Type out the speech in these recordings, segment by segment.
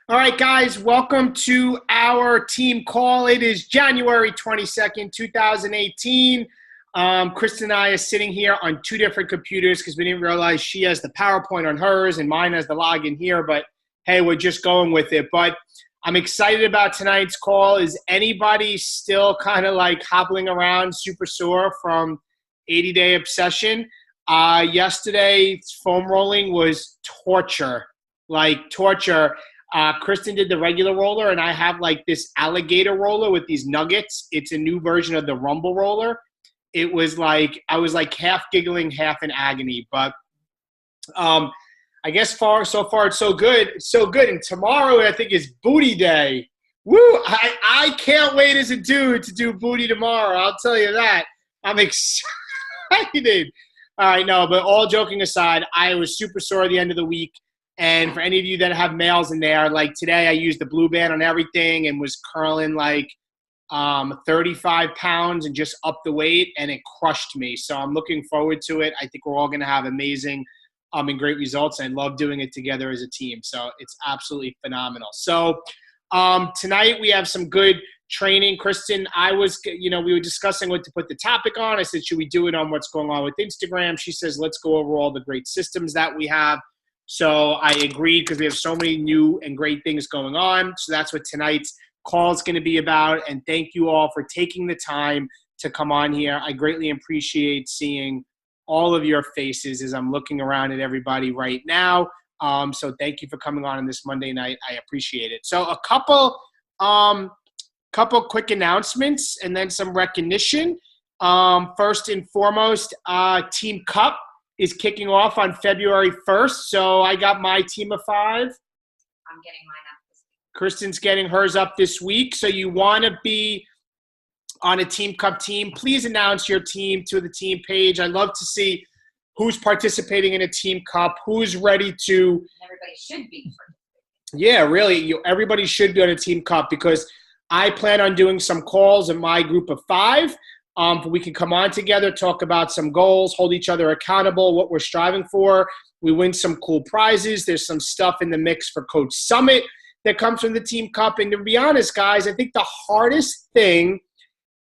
All right, guys, welcome to our team call. It is January 22nd, 2018. Kristen and I are sitting here on two different computers because we didn't realize she has the PowerPoint on hers and mine has the login here. But, hey, we're just going with it. But I'm excited about tonight's call. Is anybody still kind of like hobbling around super sore from 80-day obsession? Yesterday, foam rolling was torture, like torture. Kristen did the regular roller, and I have like this alligator roller with these nuggets. It's a new version of the rumble roller. It was like, I was like half giggling, half in agony. But I guess so far it's so good. It's so good. And tomorrow I think is booty day. Woo! I can't wait as a dude to do booty tomorrow. I'll tell you that. I'm excited. All right, no, but all joking aside, I was super sore at the end of the week. And for any of you that have males in there, like today I used the blue band on everything and was curling like 35 pounds and just up the weight, and it crushed me. So I'm looking forward to it. I think we're all going to have amazing and great results. I love doing it together as a team. So it's absolutely phenomenal. So tonight we have some good training. Kristen, we were discussing what to put the topic on. I said, should we do it on what's going on with Instagram? She says, let's go over all the great systems that we have. So I agreed because we have so many new and great things going on. So that's what tonight's call is going to be about. And thank you all for taking the time to come on here. I greatly appreciate seeing all of your faces as I'm looking around at everybody right now. So thank you for coming on this Monday night. I appreciate it. So a couple quick announcements and then some recognition. First and foremost, Team Cup is kicking off on February 1st. So I got my team of 5. I'm getting mine up this week. Kristen's getting hers up this week. So you want to be on a Team Cup team, please announce your team to the team page. I'd love to see who's participating in a Team Cup, who's ready to. Everybody should be. Yeah, really. Everybody should be on a Team Cup because I plan on doing some calls in my group of 5. We can come on together, talk about some goals, hold each other accountable, what we're striving for. We win some cool prizes. There's some stuff in the mix for Coach Summit that comes from the Team Cup. And to be honest, guys, I think the hardest thing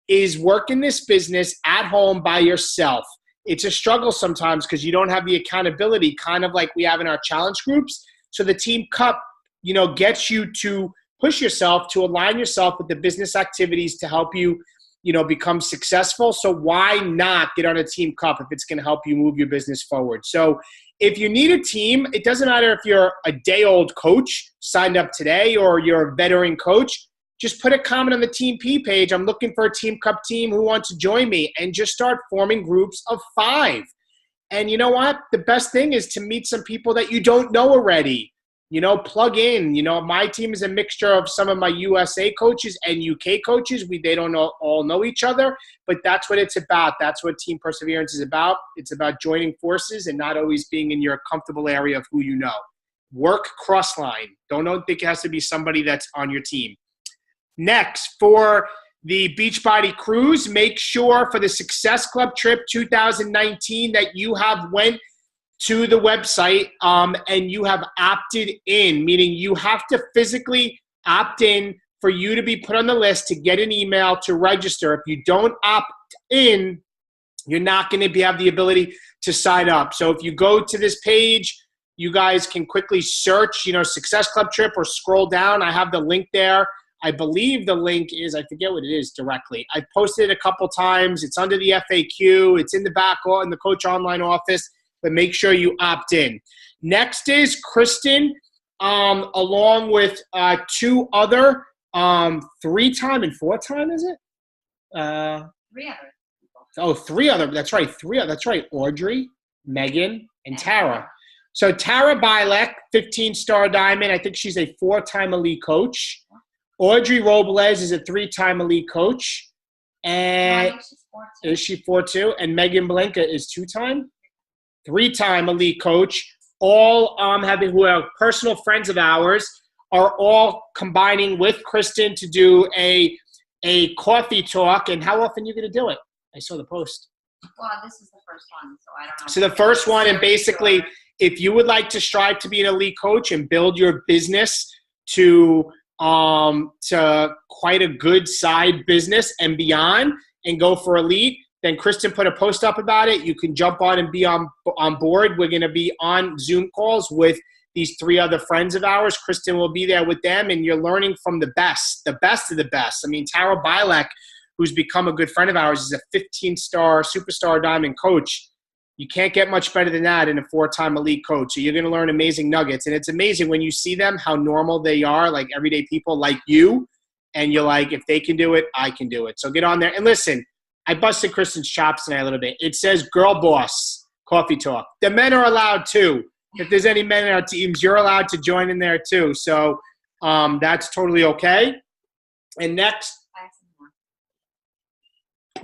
is working this business at home by yourself. It's a struggle sometimes because you don't have the accountability kind of like we have in our challenge groups. So the Team Cup, gets you to push yourself, to align yourself with the business activities to help you become successful. So why not get on a Team Cup if it's going to help you move your business forward? So if you need a team, it doesn't matter if you're a day-old coach signed up today or you're a veteran coach, just put a comment on the Team P page. I'm looking for a Team Cup team who wants to join me, and just start forming groups of 5. And you know what? The best thing is to meet some people that you don't know already. Plug in. My team is a mixture of some of my USA coaches and UK coaches. They don't all know each other, but that's what it's about. That's what Team Perseverance is about. It's about joining forces and not always being in your comfortable area of who you know. Work cross-line. Don't think it has to be somebody that's on your team. Next, for the Beachbody Cruise, make sure for the Success Club trip 2019 that you have went to the website and you have opted in, meaning you have to physically opt in for you to be put on the list to get an email to register. If you don't opt in, you're not going to have the ability to sign up. So if you go to this page, you guys can quickly search, Success Club trip, or scroll down. I have the link there. I believe the link is, I forget what it is directly. I posted it a couple times. It's under the FAQ. It's in the back or in the Coach Online office. But make sure you opt in. Next is Kristen, along with 2 other 3-time and 4-time, is it? 3 other people. Oh, 3 other. That's right. 3 other. That's right. Audrey, Megan, and Tara. So Tara Bilek, 15-star diamond. I think she's a 4-time elite coach. Audrey Robles is a 3-time elite coach. And is she 4 too? And Megan Blanca is 2-time? 3-time elite coach. All who are personal friends of ours, are all combining with Kristen to do a coffee talk. And how often are you going to do it? I saw the post. Well, this is the first one, so I don't know. So the first one, and basically, if you would like to strive to be an elite coach and build your business to quite a good side business and beyond and go for elite, then Kristen put a post up about it. You can jump on and be on board. We're going to be on Zoom calls with these 3 other friends of ours. Kristen will be there with them, and you're learning from the best of the best. I mean, Tara Bilek, who's become a good friend of ours, is a 15-star superstar diamond coach. You can't get much better than that in a 4-time elite coach. So you're going to learn amazing nuggets. And it's amazing when you see them, how normal they are, like everyday people like you. And you're like, if they can do it, I can do it. So get on there. And listen, I busted Kristen's chops tonight a little bit. It says girl boss coffee talk. The men are allowed too. If there's any men in our teams, you're allowed to join in there too. So that's totally okay. And next.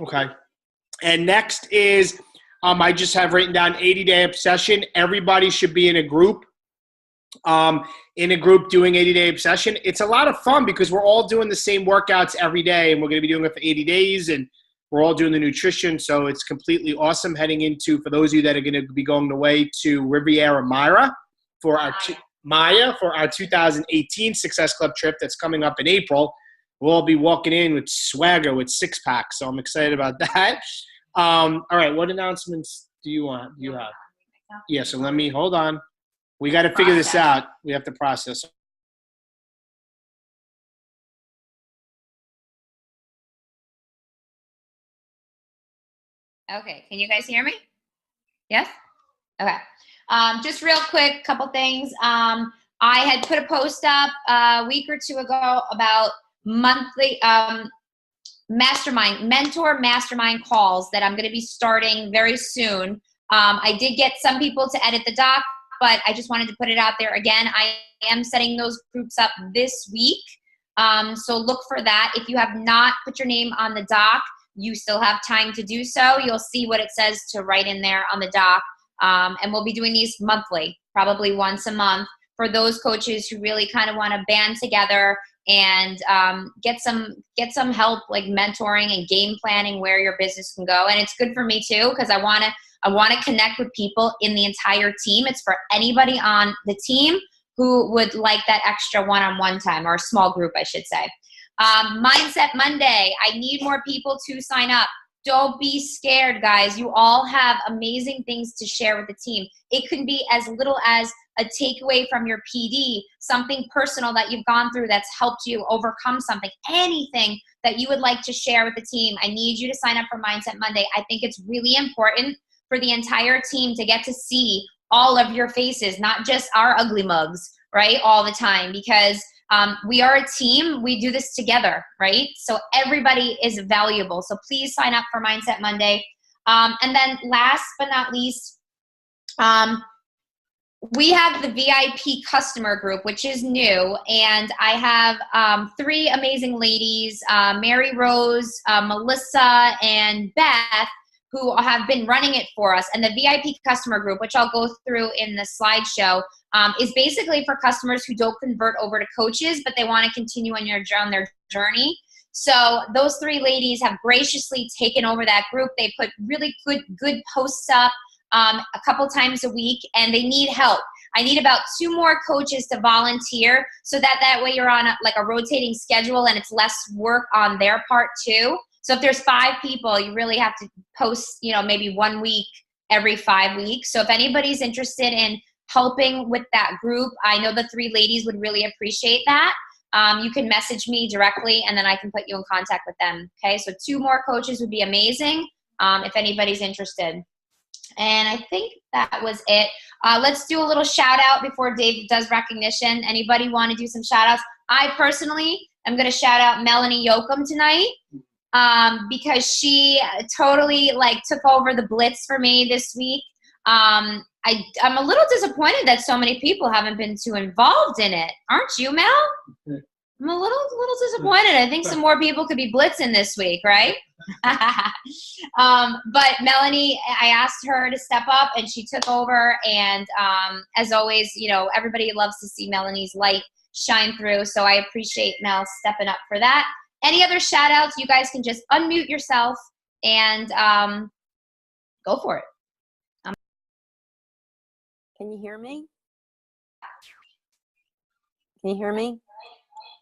Okay. And next is, I just have written down 80-day obsession. Everybody should be in a group doing 80-day obsession. It's a lot of fun because we're all doing the same workouts every day, and we're going to be doing it for 80 days, and we're all doing the nutrition. So it's completely awesome heading into, for those of you that are going to be going away to Riviera Maya for our 2018 Success Club trip that's coming up in April. We'll all be walking in with swagger, with 6-packs. So I'm excited about that. All right, what announcements do you have? Yeah, so hold on. We got to figure this out. We have to process. Okay, can you guys hear me? Yes? Okay. Just real quick, couple things. I had put a post up a week or 2 ago about monthly mentor mastermind calls that I'm going to be starting very soon. I did get some people to edit the doc, but I just wanted to put it out there again. I am setting those groups up this week. So look for that. If you have not put your name on the doc, you still have time to do so. You'll see what it says to write in there on the doc. And we'll be doing these monthly, probably once a month, for those coaches who really kind of want to band together and get some help, like mentoring and game planning where your business can go. And it's good for me too, because I want to connect with people in the entire team. It's for anybody on the team who would like that extra one-on-one time, or a small group, I should say. Mindset Monday. I need more people to sign up. Don't be scared, guys. You all have amazing things to share with the team. It can be as little as a takeaway from your PD, something personal that you've gone through that's helped you overcome something, anything that you would like to share with the team. I need you to sign up for Mindset Monday. I think it's really important for the entire team to get to see all of your faces, not just our ugly mugs, right, all the time, because we are a team. We do this together, right? So everybody is valuable. So please sign up for Mindset Monday. And then last but not least, we have the VIP customer group, which is new. And I have 3 amazing ladies, Mary Rose, Melissa, and Beth, who have been running it for us. And the VIP customer group, which I'll go through in the slideshow, is basically for customers who don't convert over to coaches, but they want to continue on their journey. So those 3 ladies have graciously taken over that group. They put really good posts up a couple times a week, and they need help. I need about 2 more coaches to volunteer, so that way you're on a rotating schedule and it's less work on their part too. So if there's 5 people, you really have to post, maybe 1 week every 5 weeks. So if anybody's interested in helping with that group, I know the 3 ladies would really appreciate that. You can message me directly, and then I can put you in contact with them. Okay, so 2 more coaches would be amazing if anybody's interested. And I think that was it. Let's do a little shout out before Dave does recognition. Anybody want to do some shout outs? I personally am going to shout out Melanie Yoakum tonight. Because she totally took over the blitz for me this week. I'm a little disappointed that so many people haven't been too involved in it. Aren't you, Mel? I'm a little disappointed. I think some more people could be blitzing this week, right? But Melanie, I asked her to step up, and she took over. And as always, everybody loves to see Melanie's light shine through. So I appreciate Mel stepping up for that. Any other shout outs, you guys can just unmute yourself and go for it. Can you hear me? Can you hear me?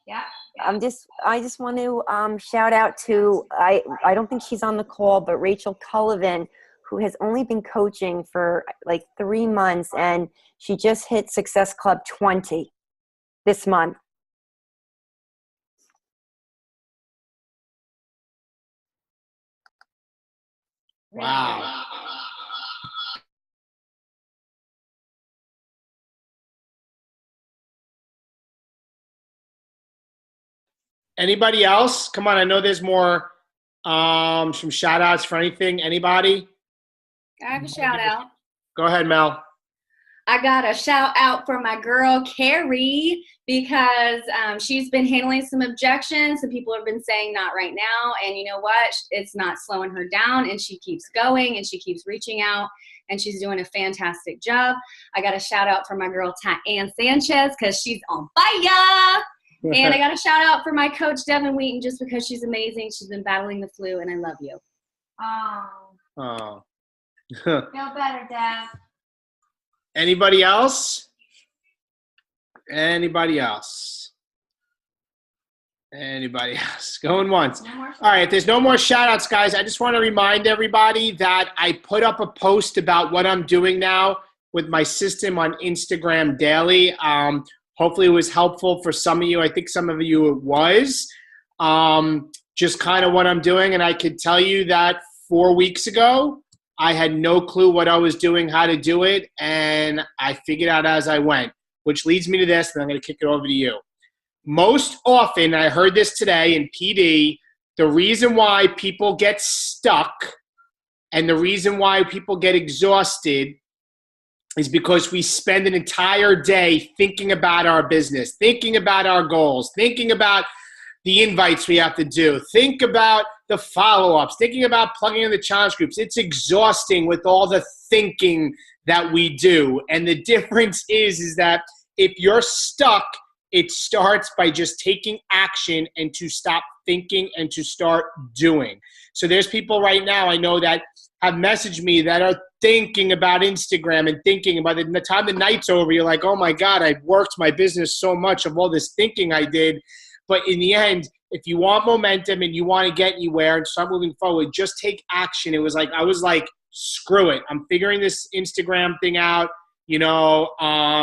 Yeah. I just want to shout out to, I don't think she's on the call, but Rachel Cullivan, who has only been coaching for like 3 months, and she just hit Success Club 20 this month. Wow. Anybody else? Come on, I know there's more, some shout outs for anything. Anybody? I have a shout out. Go ahead, Mel. I got a shout out for my girl Carrie, because she's been handling some objections. Some people have been saying not right now, and you know what? It's not slowing her down, and she keeps going, and she keeps reaching out, and she's doing a fantastic job. I got a shout out for my girl Ann Sanchez, because she's on fire. And I got a shout out for my coach Devin Wheaton, just because she's amazing. She's been battling the flu, and I love you. Oh, Oh. feel better, Dad. Anybody else? Anybody else? Anybody else? Going once. No more. All right, if there's no more shout outs, guys, I just want to remind everybody that I put up a post about what I'm doing now with my system on Instagram daily. Hopefully it was helpful for some of you. I think some of you it was. Just kind of what I'm doing. And I could tell you that 4 weeks ago, I had no clue what I was doing, how to do it, and I figured out as I went, which leads me to this, and I'm going to kick it over to you. Most often, I heard this today in PD, the reason why people get stuck and the reason why people get exhausted is because we spend an entire day thinking about our business, thinking about our goals, thinking about the invites we have to do, think about the follow-ups, thinking about plugging in the challenge groups. It's exhausting with all the thinking that we do. And the difference is that if you're stuck, it starts by just taking action and to stop thinking and to start doing. So there's people right now I know that have messaged me that are thinking about Instagram and thinking about it. And the time the night's over, you're like, oh my God, I've worked my business so much of all this thinking I did. But in the end, if you want momentum and you want to get anywhere and start moving forward, just take action. It was like, I was like, screw it. I'm figuring this Instagram thing out. You know,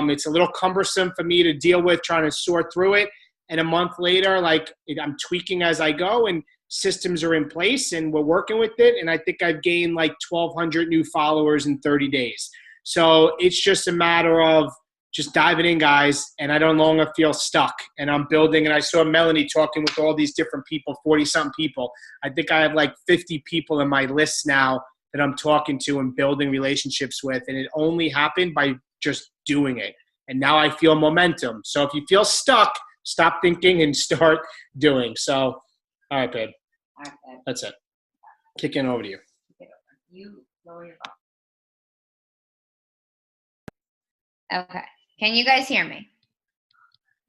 it's a little cumbersome for me to deal with, trying to sort through it. And a month later, like I'm tweaking as I go and systems are in place and we're working with it. And I think I've gained like 1,200 new followers in 30 days. So it's just a matter of just diving in, guys. And I don't longer feel stuck and I'm building. And I saw Melanie talking with all these different people, 40-something people. I think I have like 50 people in my list now that I'm talking to and building relationships with. And it only happened by just doing it. And now I feel momentum. So if you feel stuck, stop thinking and start doing. So, all right, babe. All right, Dad. That's it. Kicking over to you. You lower your volume. Okay. Can you guys hear me?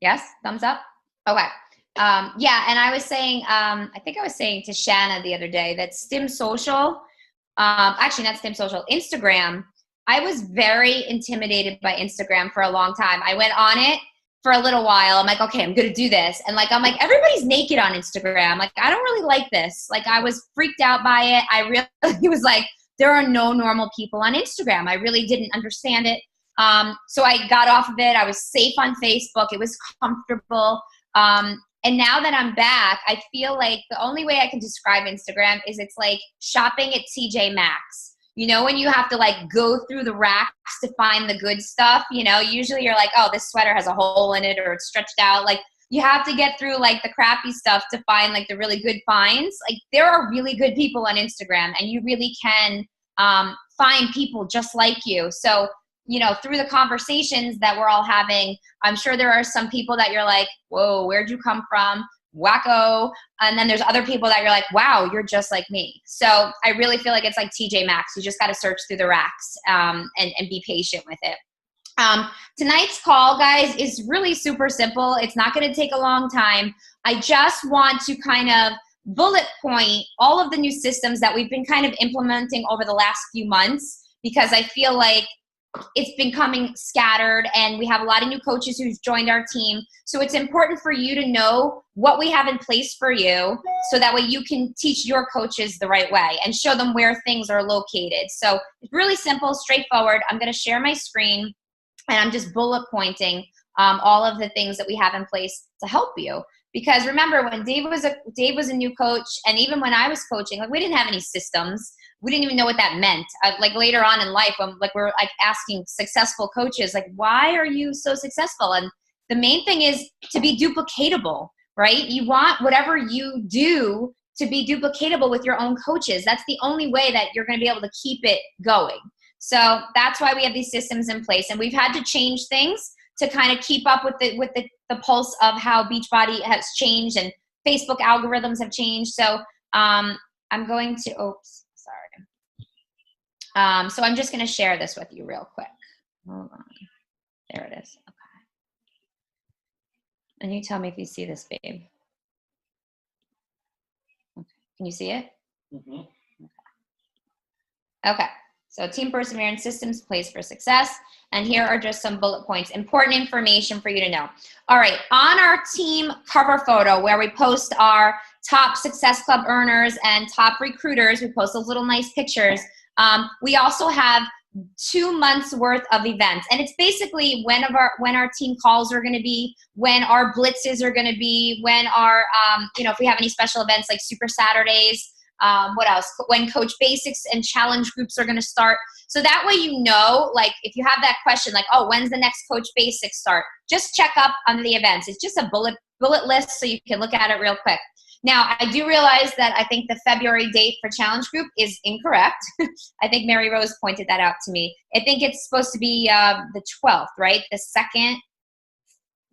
Yes? Thumbs up? Okay. Yeah, and I was saying, I think I was saying to Shanna the other day that Stim Social, actually not Stim Social, Instagram, I was very intimidated by Instagram for a long time. I went on it for a little while. I'm like, okay, I'm going to do this. And like, I'm like, everybody's naked on Instagram. Like, I don't really like this. Like, I was freaked out by it. I really was like, there are no normal people on Instagram. I really didn't understand it. So I got off of it. I was safe on Facebook. It was comfortable. And now that I'm back, I feel like the only way I can describe Instagram is it's like shopping at TJ Maxx. You know, when you have to like go through the racks to find the good stuff, you know, usually you're like, oh, this sweater has a hole in it or it's stretched out. Like you have to get through like the crappy stuff to find like the really good finds. Like there are really good people on Instagram and you really can find people just like you. So, you know, through the conversations that we're all having, I'm sure there are some people that you're like, whoa, where'd you come from? Wacko. And then there's other people that you're like, wow, you're just like me. So I really feel like it's like TJ Maxx. You just got to search through the racks and be patient with it. Tonight's call, guys, is really super simple. It's not going to take a long time. I just want to kind of bullet point all of the new systems that we've been kind of implementing over the last few months, because I feel like it's becoming scattered, and we have a lot of new coaches who's joined our team. So it's important for you to know what we have in place for you, so that way you can teach your coaches the right way and show them where things are located. So it's really simple, straightforward. I'm going to share my screen, and I'm just bullet pointing all of the things that we have in place to help you. Because remember, when Dave was a new coach, and even when I was coaching, like, we didn't have any systems. We didn't even know what that meant. Like, later on in life, when like we're like asking successful coaches, like, why are you so successful? And the main thing is to be duplicatable, right? You want whatever you do to be duplicatable with your own coaches. That's the only way that you're going to be able to keep it going. So that's why we have these systems in place, and we've had to change things to kind of keep up with the pulse of how Beachbody has changed and Facebook algorithms have changed. So I'm going to, oops, sorry. So I'm just going to share this with you real quick. Hold on. There it is. Okay. And you tell me if you see this, babe. Okay. Can you see it? Mm-hmm. Okay. So team perseverance, systems, place for success. And here are just some bullet points, important information for you to know. All right, on our team cover photo where we post our top Success Club earners and top recruiters, we post those little nice pictures. We also have 2 months worth of events. And it's basically when our team calls are gonna be, when our blitzes are gonna be, when our, if we have any special events like Super Saturdays, what else? When Coach Basics and challenge groups are going to start. So that way, like, if you have that question, like, oh, when's the next Coach Basics start? Just check up on the events. It's just a bullet list, so you can look at it real quick. Now, I do realize that I think the February date for challenge group is incorrect. I think Mary Rose pointed that out to me. I think it's supposed to be the 12th, right? The second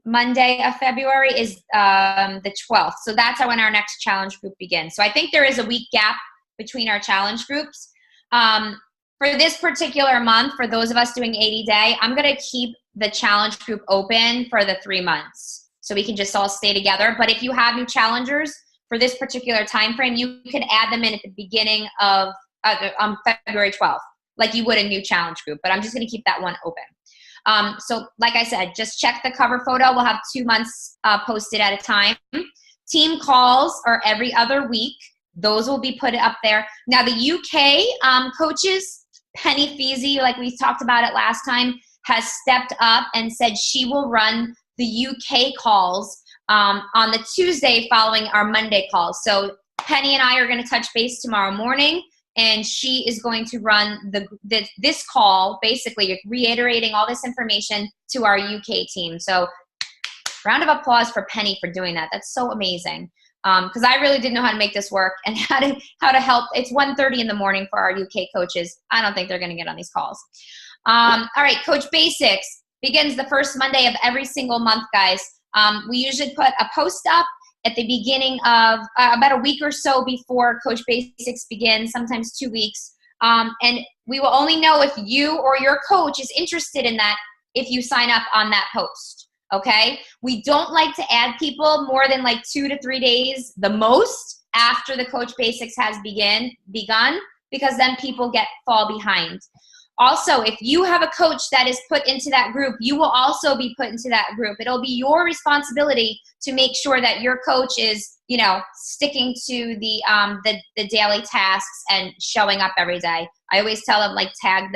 Monday of February is the 12th. So that's when our next challenge group begins. So I think there is a week gap between our challenge groups. For this particular month, for those of us doing 80-day, I'm going to keep the challenge group open for the 3 months so we can just all stay together. But if you have new challengers for this particular time frame, you can add them in at the beginning of February 12th, like you would a new challenge group. But I'm just going to keep that one open. So like I said, just check the cover photo. We'll have 2 months posted at a time. Team calls are every other week. Those will be put up there. Now the UK coaches, Penny Feasy, like we talked about it last time, has stepped up and said she will run the UK calls on the Tuesday following our Monday calls. So Penny and I are going to touch base tomorrow morning, and she is going to run this call, basically reiterating all this information to our UK team. So round of applause for Penny for doing that. That's so amazing. Because I really didn't know how to make this work and how to help. It's 1:30 in the morning for our UK coaches. I don't think they're going to get on these calls. All right, Coach Basics begins the first Monday of every single month, guys. We usually put a post up at the beginning of about a week or so before Coach Basics begins, sometimes 2 weeks. And we will only know if you or your coach is interested in that if you sign up on that post. Okay? We don't like to add people more than like 2 to 3 days the most after the Coach Basics has begun, because then people fall behind. Also, if you have a coach that is put into that group, you will also be put into that group. It'll be your responsibility to make sure that your coach is, sticking to the daily tasks and showing up every day. I always tell them, like, tag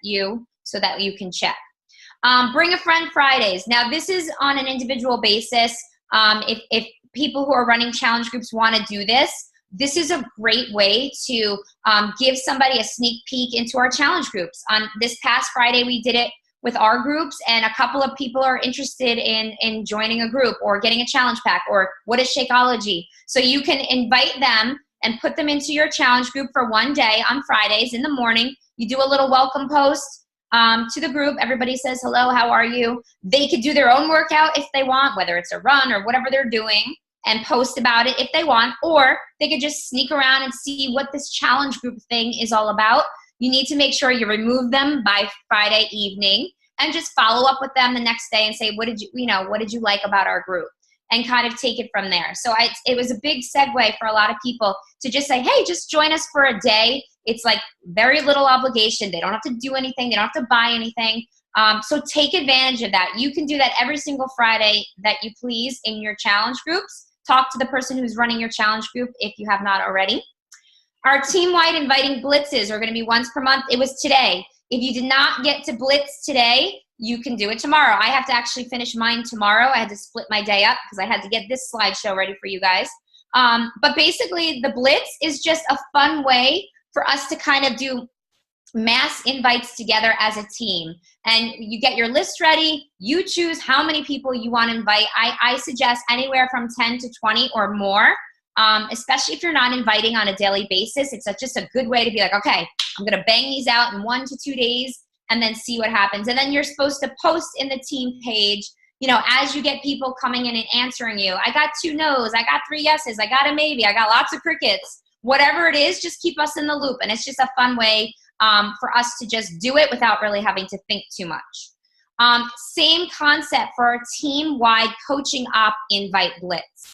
you so that you can check. Bring a friend Fridays. Now, this is on an individual basis. If people who are running challenge groups want to do this, this is a great way to give somebody a sneak peek into our challenge groups. On this past Friday, we did it with our groups, and a couple of people are interested in joining a group or getting a challenge pack or what is Shakeology. So you can invite them and put them into your challenge group for one day on Fridays in the morning. You do a little welcome post to the group. Everybody says, hello, how are you? They could do their own workout if they want, whether it's a run or whatever they're doing, and post about it if they want, or they could just sneak around and see what this challenge group thing is all about. You need to make sure you remove them by Friday evening and just follow up with them the next day and say, what did you like about our group? And kind of take it from there. So it was a big segue for a lot of people to just say, hey, just join us for a day. It's like very little obligation. They don't have to do anything. They don't have to buy anything. So take advantage of that. You can do that every single Friday that you please in your challenge groups. Talk to the person who's running your challenge group if you have not already. Our team-wide inviting blitzes are going to be once per month. It was today. If you did not get to blitz today, you can do it tomorrow. I have to actually finish mine tomorrow. I had to split my day up because I had to get this slideshow ready for you guys. But basically, the blitz is just a fun way for us to kind of do mass invites together as a team. And you get your list ready. You choose how many people you want to invite. I suggest anywhere from 10 to 20 or more, especially if you're not inviting on a daily basis. It's just a good way to be like, okay, I'm going to bang these out in 1 to 2 days and then see what happens. And then you're supposed to post in the team page, you know, as you get people coming in and answering you. I got 2 no's, I got 3 yeses, I got a maybe, I got lots of crickets. Whatever it is, just keep us in the loop. And it's just a fun way for us to just do it without really having to think too much. Same concept for our team-wide coaching op invite blitz.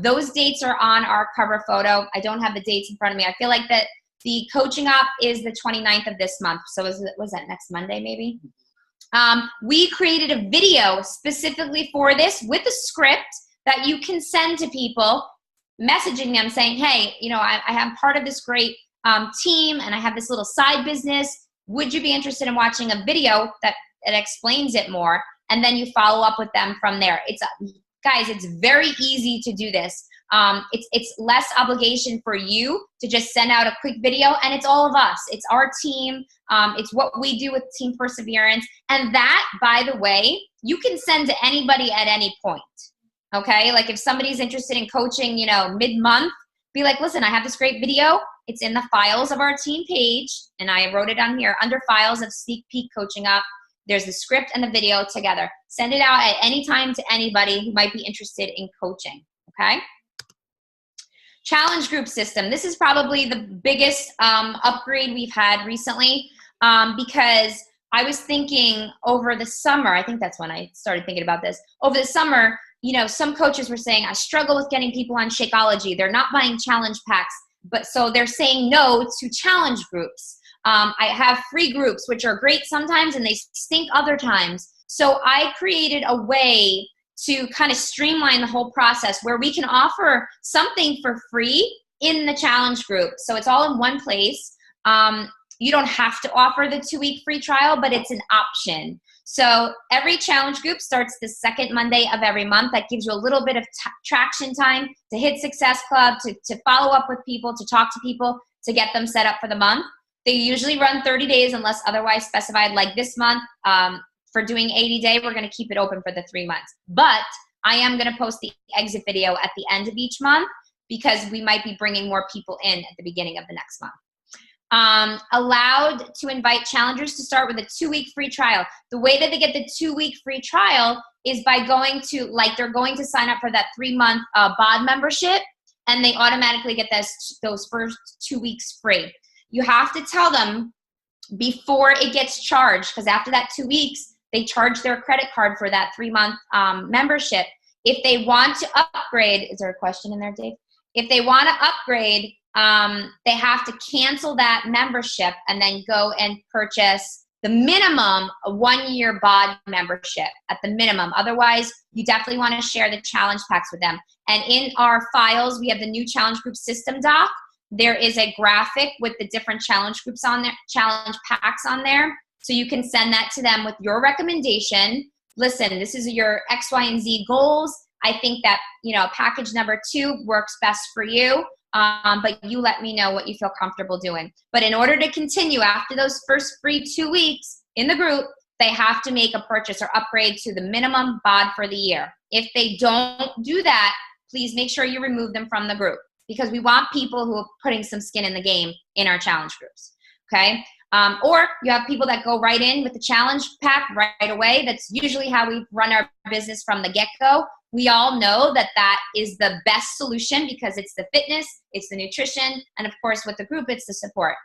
Those dates are on our cover photo. I don't have the dates in front of me. I feel like that the coaching op is the 29th of this month. So was that next Monday maybe? We created a video specifically for this with a script that you can send to people, messaging them saying, hey, you know, I am part of this great team and I have this little side business. Would you be interested in watching a video that explains it more? And then you follow up with them from there. Guys, it's very easy to do this. It's less obligation for you to just send out a quick video, and it's all of us. It's our team. It's what we do with Team Perseverance. And that, by the way, you can send to anybody at any point. Okay? Like if somebody's interested in coaching, you know, mid-month, be like, listen, I have this great video. It's in the files of our team page, and I wrote it on here under files of Sneak Peek Coaching Up. There's the script and the video together. Send it out at any time to anybody who might be interested in coaching, okay? Challenge group system. This is probably the biggest upgrade we've had recently because I was thinking over the summer, I think that's when I started thinking about this. Over the summer, you know, some coaches were saying, I struggle with getting people on Shakeology. They're not buying challenge packs, but so they're saying no to challenge groups. I have free groups, which are great sometimes and they stink other times. So I created a way to kind of streamline the whole process where we can offer something for free in the challenge group. So it's all in one place. You don't have to offer the 2-week free trial, but it's an option. So every challenge group starts the second Monday of every month. That gives you a little bit of traction time to hit Success Club, to follow up with people, to talk to people, to get them set up for the month. They usually run 30 days unless otherwise specified. Like this month, for doing 80-day, we're going to keep it open for the 3 months. But I am going to post the exit video at the end of each month because we might be bringing more people in at the beginning of the next month. Allowed to invite challengers to start with a 2-week free trial. The way that they get the 2-week free trial is by going to, like, they're going to sign up for that 3-month BOD membership, and they automatically get those first 2 weeks free. You have to tell them before it gets charged, because after that 2 weeks, they charge their credit card for that 3-month membership. If they want to upgrade, is there a question in there, Dave? If they want to upgrade, they have to cancel that membership and then go and purchase the minimum a 1-year BOD membership at the minimum. Otherwise, you definitely want to share the challenge packs with them. And in our files, we have the new challenge group system doc. There is a graphic with the different challenge groups on there, challenge packs on there. So you can send that to them with your recommendation. Listen, this is your X, Y, and Z goals. I think that, you know, package number 2 works best for you. But you let me know what you feel comfortable doing. But in order to continue after those first free 2 weeks in the group, they have to make a purchase or upgrade to the minimum BOD for the year. If they don't do that, please make sure you remove them from the group because we want people who are putting some skin in the game in our challenge groups, okay? Or you have people that go right in with the challenge pack right away. That's usually how we run our business from the get-go. We all know that that is the best solution because it's the fitness, it's the nutrition, and of course with the group, it's the support.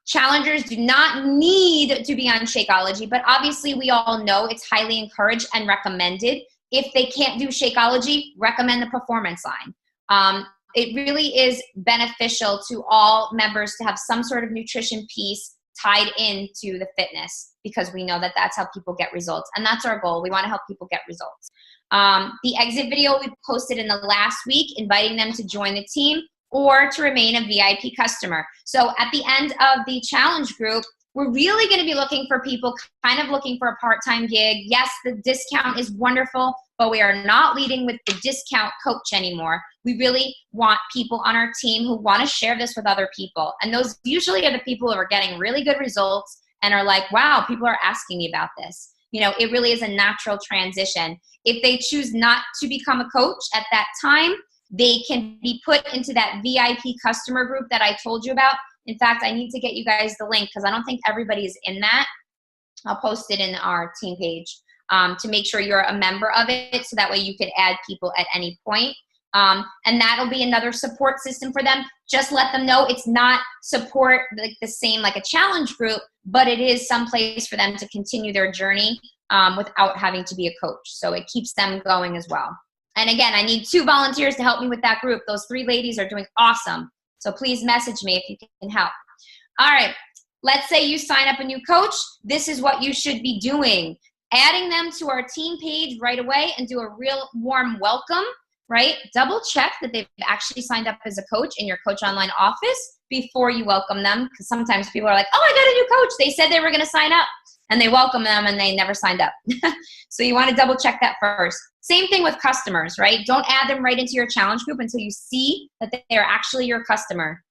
Challengers do not need to be on Shakeology, but obviously we all know it's highly encouraged and recommended. If they can't do Shakeology, recommend the performance line. it really is beneficial to all members to have some sort of nutrition piece tied into the fitness, because we know that that's how people get results. And that's our goal. We want to help people get results. The exit video we posted in the last week, inviting them to join the team or to remain a VIP customer. So at the end of the challenge group, we're really going to be looking for people kind of looking for a part-time gig. Yes, the discount is wonderful, but we are not leading with the discount coach anymore. We really want people on our team who want to share this with other people. And those usually are the people who are getting really good results and are like, wow, people are asking me about this. You know, it really is a natural transition. If they choose not to become a coach at that time, they can be put into that VIP customer group that I told you about. In fact, I need to get you guys the link because I don't think everybody is in that. I'll post it in our team page to make sure you're a member of it, so that way you can add people at any point. And that'll be another support system for them. Just let them know it's not support like the same like a challenge group, but it is some place for them to continue their journey without having to be a coach. So it keeps them going as well. And again, I need 2 volunteers to help me with that group. Those 3 ladies are doing awesome. So please message me if you can help. All right, let's say you sign up a new coach. This is what you should be doing. Adding them to our team page right away and do a real warm welcome, right? Double check that they've actually signed up as a coach in your Coach Online office before you welcome them, because sometimes people are like, oh, I got a new coach. They said they were going to sign up, and they welcome them and they never signed up. So you want to double check that first. Same thing with customers, right? Don't add them right into your challenge group until you see that they're actually your customer.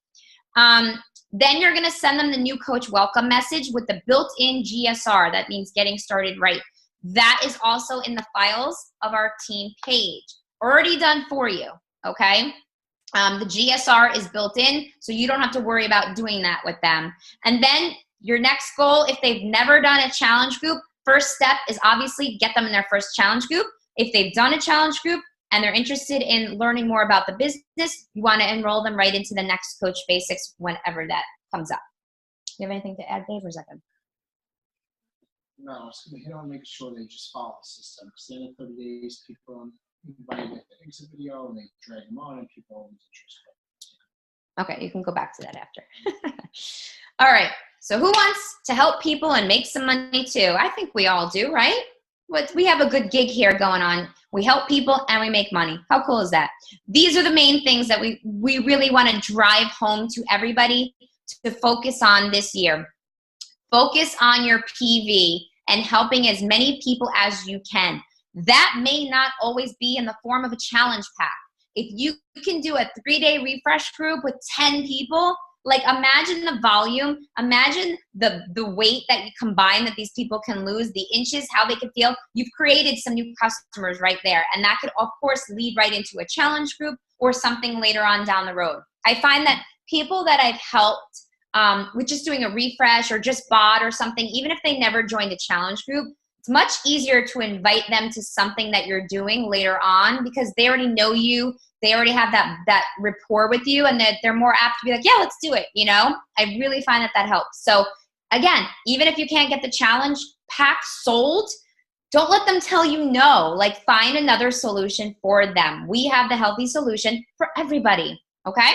Then you're going to send them the new coach welcome message with the built-in GSR. That means getting started right. That is also in the files of our team page. Already done for you, okay? The GSR is built in, so you don't have to worry about doing that with them. And then your next goal, if they've never done a challenge group, first step is obviously get them in their first challenge group. If they've done a challenge group and they're interested in learning more about the business, you want to enroll them right into the next Coach Basics whenever that comes up. Do you have anything to add, Dave, or is that good? No, I was going to hit on making sure they just follow the system. Because the end of 30 days, people invite the exit video and they drag them on and people are always interested. Okay, you can go back to that after. All right, so who wants to help people and make some money too? I think we all do, right? We have a good gig here going on. We help people and we make money. How cool is that? These are the main things that we really want to drive home to everybody to focus on this year. Focus on your PV and helping as many people as you can. That may not always be in the form of a challenge pack. If you can do a 3-day refresh group with 10 people, like imagine the volume, imagine the weight that you combine that these people can lose, the inches, how they can feel. You've created some new customers right there. And that could, of course, lead right into a challenge group or something later on down the road. I find that people that I've helped with just doing a refresh or just bought or something, even if they never joined a challenge group, it's much easier to invite them to something that you're doing later on because they already know you. They already have that rapport with you, and that they're more apt to be like, yeah, let's do it. You know, I really find that helps. So again, even if you can't get the challenge pack sold, don't let them tell you no. Like, find another solution for them. We have the healthy solution for everybody. Okay.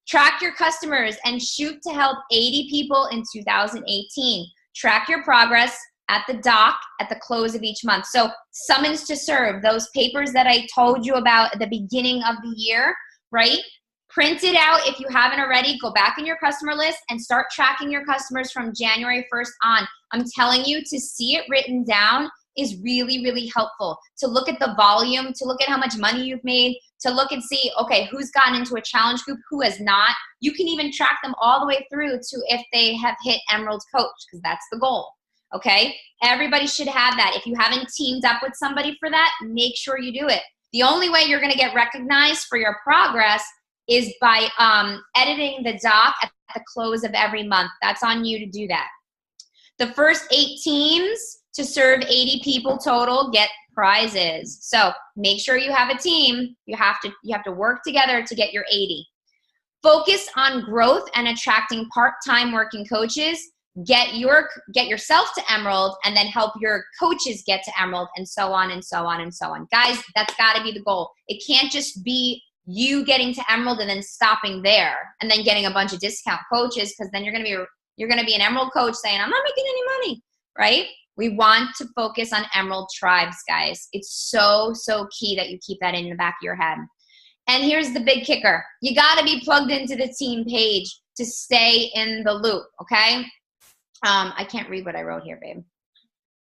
Track your customers and shoot to help 80 people in 2018. Track your progress at the dock at the close of each month. So summons to serve, those papers that I told you about at the beginning of the year, right? Print it out if you haven't already. Go back in your customer list and start tracking your customers from January 1st on. I'm telling you, to see it written down is really, really helpful. To look at the volume, to look at how much money you've made, to look and see, okay, who's gotten into a challenge group, who has not. You can even track them all the way through to if they have hit Emerald Coach, because that's the goal. Okay, everybody should have that. If you haven't teamed up with somebody for that, make sure you do it. The only way you're gonna get recognized for your progress is by editing the doc at the close of every month. That's on you to do that. The first 8 teams to serve 80 people total get prizes. So make sure you have a team. You have to work together to get your 80. Focus on growth and attracting part-time working coaches. Get yourself to Emerald, and then help your coaches get to Emerald, and so on and so on and so on. Guys, that's got to be the goal. It can't just be you getting to Emerald and then stopping there and then getting a bunch of discount coaches, because then you're going to be an Emerald coach saying, I'm not making any money, right? We want to focus on Emerald tribes, guys. It's so, so key that you keep that in the back of your head. And here's the big kicker. You got to be plugged into the team page to stay in the loop, okay? I can't read what I wrote here, babe.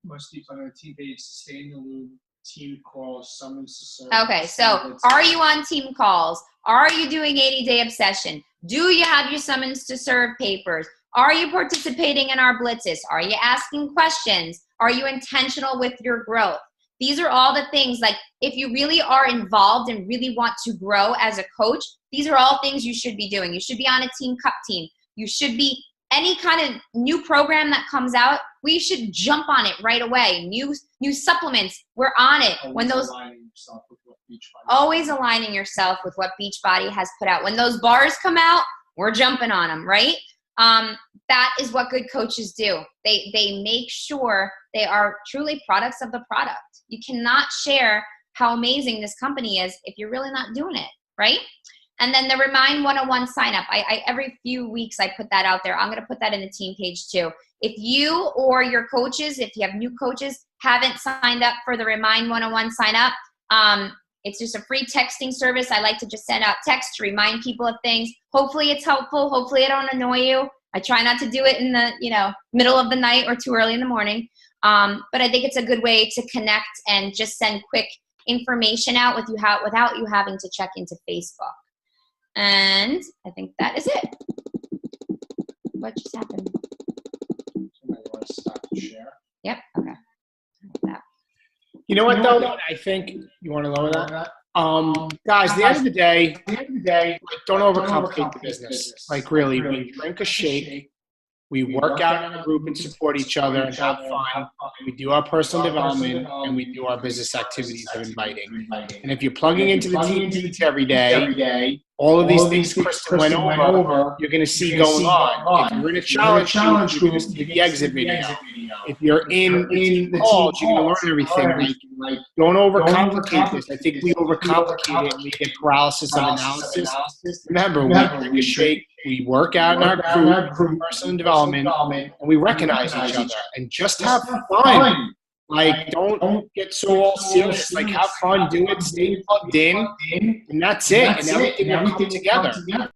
Must be plugged on the team page to stay in the loop. Team calls, summons to serve. Okay, so are you on team calls? Are you doing 80-day obsession? Do you have your summons to serve papers? Are you participating in our blitzes? Are you asking questions? Are you intentional with your growth? These are all the things, like if you really are involved and really want to grow as a coach, these are all things you should be doing. You should be on a team cup team. You should be any kind of new program that comes out, we should jump on it right away. New supplements, we're on it. Always aligning yourself with what Beachbody has put out. When those bars come out, we're jumping on them, right? That is what good coaches do. They make sure they are truly products of the product. You cannot share how amazing this company is if you're really not doing it, right? And then the Remind 101 sign up. I every few weeks I put that out there. I'm going to put that in the team page too. If you or your coaches, if you have new coaches, haven't signed up for the Remind 101 sign up, it's just a free texting service. I like to just send out texts to remind people of things. Hopefully it's helpful. Hopefully I don't annoy you. I try not to do it in the middle of the night or too early in the morning. But I think it's a good way to connect and just send quick information out without you having to check into Facebook. And I think that is it. What just happened? Somebody want to stop the share? Yep. Okay. That. You know what, though? I think you want to lower that. Guys, at the end of the day, don't overcomplicate the business. Like, really, we drink a shake, we work out in a group and support each other and have fun. We do our personal development and we do our business activities of inviting. And if you're plugging into the team needs every day, all of these things Kristen went over, you're going to see going on. If you're in a challenge group, you're going to see the exit video. If you're in the calls, you're going to learn everything. Like, don't overcomplicate this. I think we overcomplicate it and we get paralysis of analysis. Remember, we drink a shake, we work out in our group, personal development, and we recognize each other and just have fun. Like, don't get so all serious. Like, have fun, do it, stay plugged in, and that's it. And everything will come together.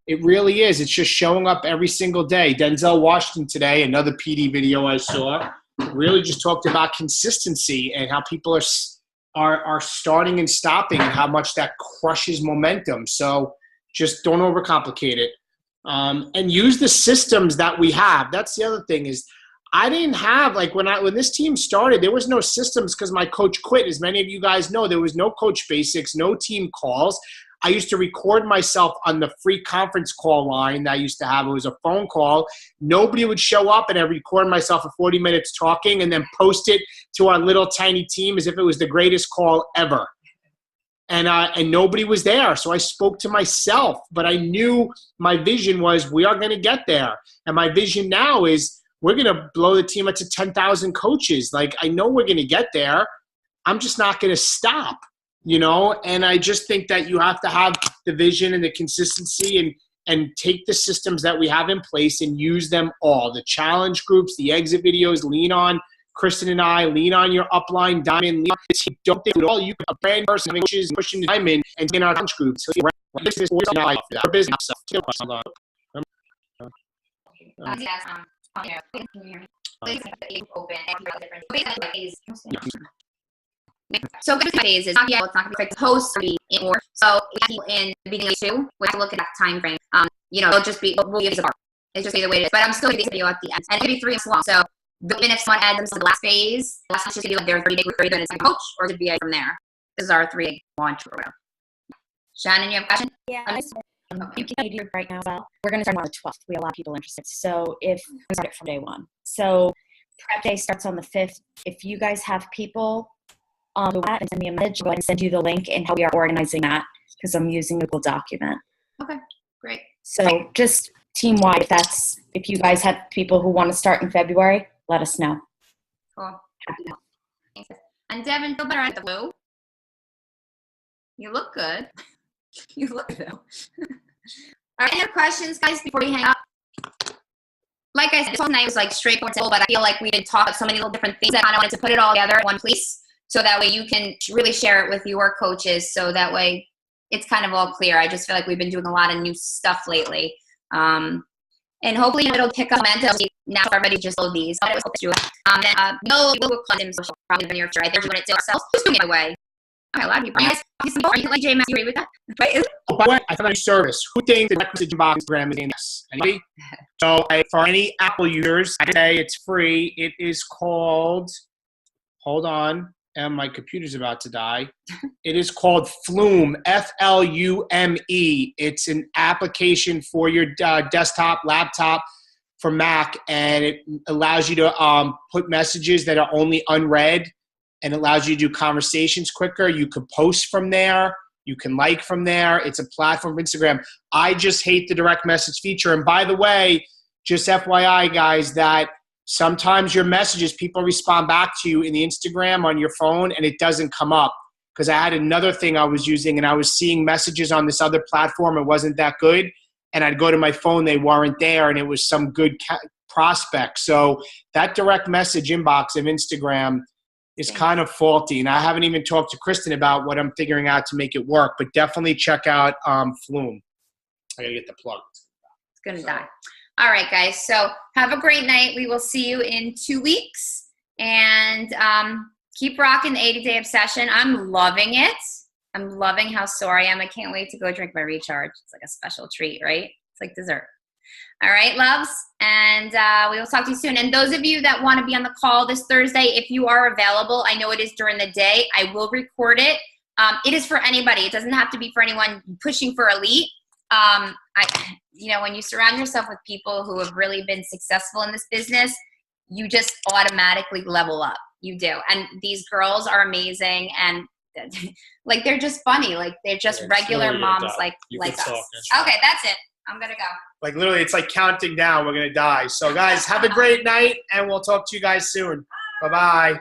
It really is. It's just showing up every single day. Denzel Washington today, another PD video I saw, really just talked about consistency and how people are starting and stopping and how much that crushes momentum. So just don't overcomplicate it. And use the systems that we have. That's the other thing is, I didn't have, like, when this team started, there was no systems because my coach quit. As many of you guys know, there was no coach basics, no team calls. I used to record myself on the free conference call line that I used to have. It was a phone call. Nobody would show up, and I'd record myself for 40 minutes talking and then post it to our little tiny team as if it was the greatest call ever. And nobody was there. So I spoke to myself, but I knew my vision was we are going to get there. And my vision now is, we're going to blow the team up to 10,000 coaches. Like, I know we're going to get there. I'm just not going to stop, And I just think that you have to have the vision and the consistency and take the systems that we have in place and use them all. The challenge groups, the exit videos, lean on Kristen and I, lean on your upline diamond. Lean on the team. Don't think at all. You a brand person coaches pushing the diamond and in our challenge groups. This is our business. So phase is not yet. It's not going to be quick. Post or so in the beginning too. We have to look at that time frame. It'll just be we'll give you a bar. It's just be the way it is. But I'm still going to do this video at the end, and it'll be 3 months long. So even if someone adds them to the last phase, the last one should be like their 30-day group, and it's a coach, or it could be from there. This is our 3-day launch program. Shannon, you have a question? Yeah. You can do right now. Well, we're going to start on the 12th. We have a lot of people interested. So if we start it from day 1. So prep day starts on the 5th. If you guys have people who want and send me a message, go ahead and send you the link and how we are organizing that because I'm using a Google document. Okay, great. So just team-wide, if you guys have people who want to start in February, let us know. Cool. Happy to help. Thanks. And Devin, feel better at the blue. You look good. You look though. All right, any other questions, guys, before we hang up? Like I said, this whole night was like straightforward, simple, but I feel like we did talk about so many little different things that I kind of wanted to put it all together in one place, so that way you can really share it with your coaches, so that way it's kind of all clear. I just feel like we've been doing a lot of new stuff lately. And hopefully it'll pick up momentum now for everybody to just load these. But it was through it. Then we'll call them social probably in the near future. I think we're going to do ourselves. Just doing it away. Okay, a lot of people. Are you like J Max? You agree with that? Right? Oh, by the way, I found a new service. Who thinks the direct message inbox Instagram is in this? Anybody? So for any Apple users, I say it's free. It is called, hold on, and my computer's about to die. It is called Flume, F-L-U-M-E. It's an application for your desktop, laptop, for Mac, and it allows you to put messages that are only unread, and allows you to do conversations quicker. You can post from there. You can like from there. It's a platform for Instagram. I just hate the direct message feature. And by the way, just FYI, guys, that sometimes your messages, people respond back to you in the Instagram on your phone, and it doesn't come up. Because I had another thing I was using, and I was seeing messages on this other platform. It wasn't that good. And I'd go to my phone, they weren't there, and it was some good prospect. So that direct message inbox of Instagram is kind of faulty. And I haven't even talked to Kristen about what I'm figuring out to make it work. But definitely check out Flume. I got to get the plug. It's going to die. All right, guys. So have a great night. We will see you in 2 weeks. And keep rocking the 80-day obsession. I'm loving it. I'm loving how sore I am. I can't wait to go drink my recharge. It's like a special treat, right? It's like dessert. All right, loves. And we will talk to you soon. And those of you that want to be on the call this Thursday, if you are available, I know it is during the day. I will record it. It is for anybody. It doesn't have to be for anyone pushing for elite. When you surround yourself with people who have really been successful in this business, you just automatically level up. You do. And these girls are amazing, and like they're just funny. Like they're just regular moms like us. Okay, that's it. I'm gonna go. Like literally, it's like counting down. We're gonna die. So guys, have a great night, and we'll talk to you guys soon. Bye-bye.